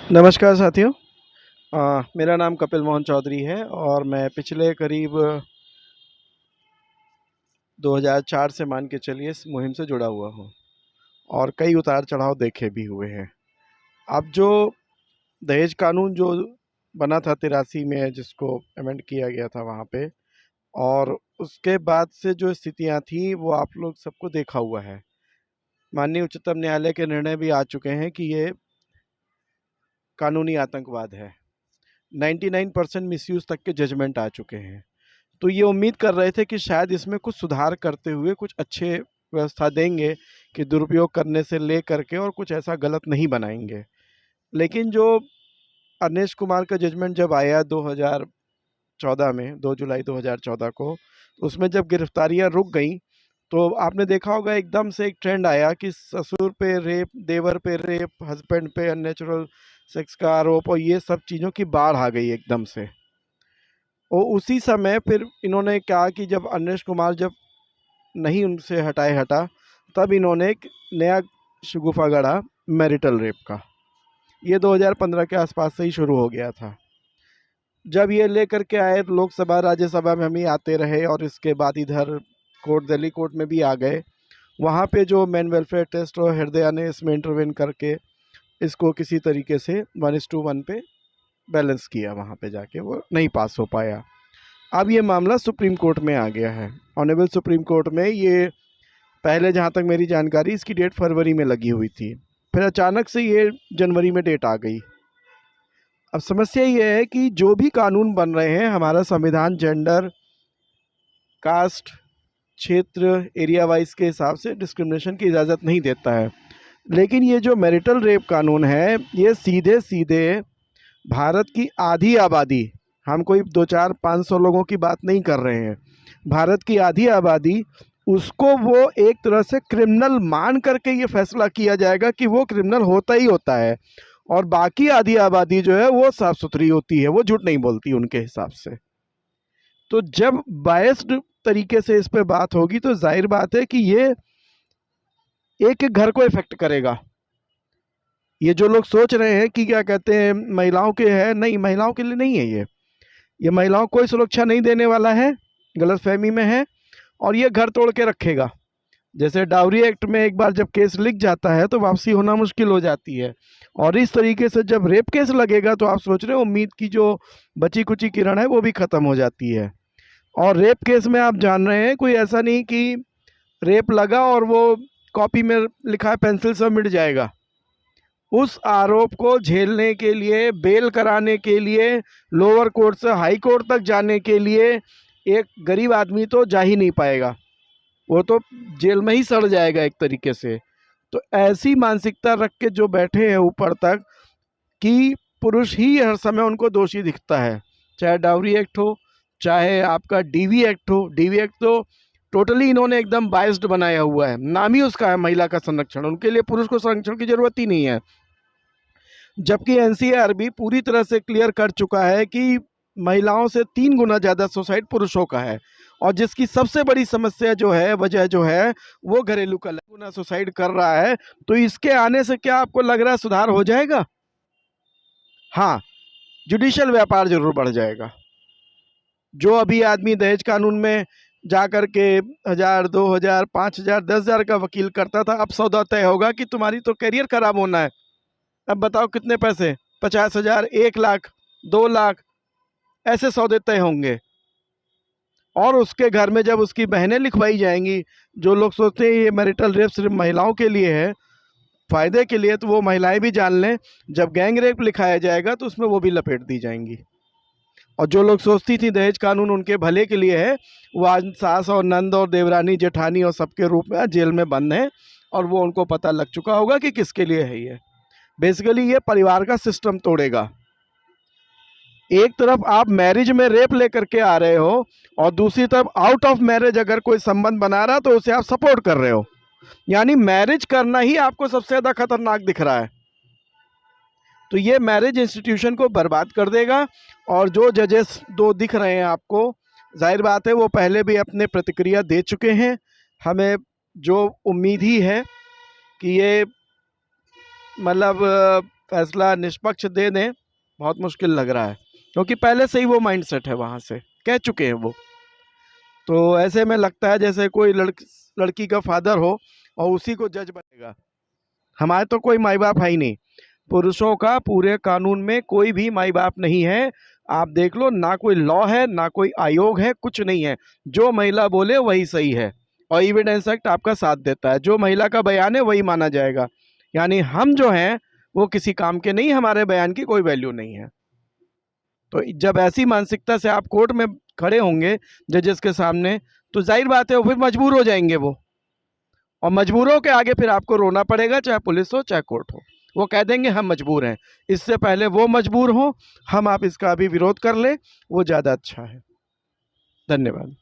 नमस्कार साथियों। मेरा नाम कपिल मोहन चौधरी है और मैं पिछले करीब 2004 से मान के चलिए इस मुहिम से जुड़ा हुआ हूँ और कई उतार चढ़ाव देखे भी हुए हैं। अब जो दहेज कानून जो बना था 83 में, जिसको अमेंड किया गया था वहाँ पे, और उसके बाद से जो स्थितियाँ थी वो आप लोग सबको देखा हुआ है। माननीय उच्चतम न्यायालय के निर्णय भी आ चुके हैं कि ये कानूनी आतंकवाद है। 99% मिसयूज़ तक के जजमेंट आ चुके हैं। तो ये उम्मीद कर रहे थे कि शायद इसमें कुछ सुधार करते हुए कुछ अच्छे व्यवस्था देंगे कि दुरुपयोग करने से ले करके और कुछ ऐसा गलत नहीं बनाएंगे। लेकिन जो अनिश कुमार का जजमेंट जब आया 2014 में, 2 जुलाई 2014 को, उसमें जब गिरफ्तारियां रुक गई तो आपने देखा होगा एकदम से एक ट्रेंड आया कि ससुर पे रेप, देवर पे रेप, हस्बैंड पे अननेचुरल सेक्स का आरोप, और ये सब चीज़ों की बाढ़ आ गई एकदम से। और उसी समय फिर इन्होंने कहा कि जब अनिश कुमार जब नहीं उनसे हटा, तब इन्होंने एक नया शगुफा गढ़ा मैरिटल रेप का। ये 2015 के आसपास से ही शुरू हो गया था। जब ये लेकर के आए लोकसभा राज्यसभा में हम ही आते रहे, और इसके बाद इधर कोर्ट, दिल्ली कोर्ट में भी आ गए। वहाँ पे जो मैन वेलफेयर टेस्ट और हृदया ने इसमें इंटरवेन करके इसको किसी तरीके से 1:1 पे बैलेंस किया। वहाँ पे जाके वो नहीं पास हो पाया। अब ये मामला सुप्रीम कोर्ट में आ गया है। ऑनरेबल सुप्रीम कोर्ट में ये पहले, जहाँ तक मेरी जानकारी, इसकी डेट फरवरी में लगी हुई थी, फिर अचानक से ये जनवरी में डेट आ गई। अब समस्या ये है कि जो भी कानून बन रहे हैं, हमारा संविधान जेंडर, कास्ट, क्षेत्र, एरिया वाइज के हिसाब से डिस्क्रिमिनेशन की इजाज़त नहीं देता है। लेकिन ये जो मैरिटल रेप कानून है, ये सीधे सीधे भारत की आधी आबादी, हम कोई 2, 4, 500 लोगों की बात नहीं कर रहे हैं, भारत की आधी आबादी, उसको वो एक तरह से क्रिमिनल मान करके ये फैसला किया जाएगा कि वो क्रिमिनल होता ही होता है, और बाकी आधी आबादी जो है वो साफ सुथरी होती है, वो झूठ नहीं बोलती उनके हिसाब से। तो जब बायस्ड तरीके से इस पे बात होगी तो जाहिर बात है कि ये एक एक घर को इफेक्ट करेगा। ये जो लोग सोच रहे हैं कि क्या कहते हैं महिलाओं के है, नहीं, महिलाओं के लिए नहीं है ये महिलाओं को कोई सुरक्षा नहीं देने वाला है, गलतफहमी में है, और ये घर तोड़ के रखेगा। जैसे डाउरी एक्ट में एक बार जब केस लिख जाता है तो वापसी होना मुश्किल हो जाती है, और इस तरीके से जब रेप केस लगेगा तो आप सोच रहे हो उम्मीद की जो बची कुची किरण है वो भी ख़त्म हो जाती है। और रेप केस में आप जान रहे हैं, कोई ऐसा नहीं कि रेप लगा और वो कॉपी में लिखा है पेंसिल से मिट जाएगा। उस आरोप को झेलने के लिए, बेल कराने के लिए, लोअर कोर्ट से हाई कोर्ट तक जाने के लिए एक गरीब आदमी तो जा ही नहीं पाएगा, वो तो जेल में ही सड़ जाएगा एक तरीके से। तो ऐसी मानसिकता रख के जो बैठे हैं ऊपर तक, कि पुरुष ही हर समय उनको दोषी दिखता है, चाहे डाउरी एक्ट हो, चाहे आपका डीवी एक्ट हो। डीवी एक्ट तो टोटली इन्होंने एकदम बाइस्ड बनाया हुआ है, नाम ही उसका है महिला का संरक्षण, उनके लिए पुरुष को संरक्षण की जरूरत ही नहीं है। जबकि एनसीआर भी पूरी तरह से क्लियर कर चुका है कि महिलाओं से 3 गुना ज़्यादा सुसाइड पुरुषों का है, और जिसकी सबसे बड़ी समस्या जो है, वजह जो है, वो घरेलू कलह, गुना सुसाइड कर रहा है। तो इसके आने से क्या आपको लग रहा है सुधार हो जाएगा? हाँ, जुडिशियल व्यापार जरूर बढ़ जाएगा। जो अभी आदमी दहेज कानून में जा कर के 1000, 2000, 5000, 10,000 का वकील करता था, अब सौदा तय होगा कि तुम्हारी तो करियर खराब होना है। अब बताओ कितने पैसे, 50,000, 1 लाख, 2 लाख, ऐसे सौदे तय होंगे। और उसके घर में जब उसकी बहनें लिखवाई जाएंगी, जो लोग सोचते हैं ये मैरिटल रेप सिर्फ महिलाओं के लिए है, फायदे के लिए, तो वो महिलाएं भी जान लें, जब गैंग रेप लिखाया जाएगा तो उसमें वो भी लपेट दी जाएंगी। और जो लोग सोचती थी दहेज कानून उनके भले के लिए है, वो आज सास और नंद और देवरानी, जेठानी और सबके रूप में जेल में बंद है, और वो उनको पता लग चुका होगा कि किसके लिए है ये। बेसिकली ये परिवार का सिस्टम तोड़ेगा। एक तरफ आप मैरिज में रेप लेकर के आ रहे हो, और दूसरी तरफ आउट ऑफ मैरिज अगर कोई संबंध बना रहा तो उसे आप सपोर्ट कर रहे हो। यानी मैरिज करना ही आपको सबसे ज़्यादा खतरनाक दिख रहा है। तो ये मैरिज इंस्टीट्यूशन को बर्बाद कर देगा। और जो जजेस 2 दिख रहे हैं आपको, जाहिर बात है वो पहले भी अपने प्रतिक्रिया दे चुके हैं। हमें जो उम्मीद ही है कि ये मतलब फैसला निष्पक्ष दे दें, बहुत मुश्किल लग रहा है, क्योंकि पहले से ही वो माइंडसेट है, वहाँ से कह चुके हैं वो। तो ऐसे में लगता है जैसे कोई लड़की का फादर हो और उसी को जज बनेगा। हमारे तो कोई माई बाप है ही नहीं, पुरुषों का पूरे कानून में कोई भी माई बाप नहीं है। आप देख लो, ना कोई लॉ है, ना कोई आयोग है, कुछ नहीं है। जो महिला बोले वही सही है, और एविडेंस एक्ट आपका साथ देता है। जो महिला का बयान है वही माना जाएगा। यानी हम जो हैं वो किसी काम के नहीं, हमारे बयान की कोई वैल्यू नहीं है। तो जब ऐसी मानसिकता से आप कोर्ट में खड़े होंगे जजेस के सामने, तो जाहिर बात है वो फिर मजबूर हो जाएंगे वो, और मजबूरों के आगे फिर आपको रोना पड़ेगा, चाहे पुलिस हो चाहे कोर्ट हो। वो कह देंगे हम मजबूर हैं। इससे पहले वो मजबूर हो, हम आप इसका अभी विरोध कर ले, वो ज़्यादा अच्छा है। धन्यवाद।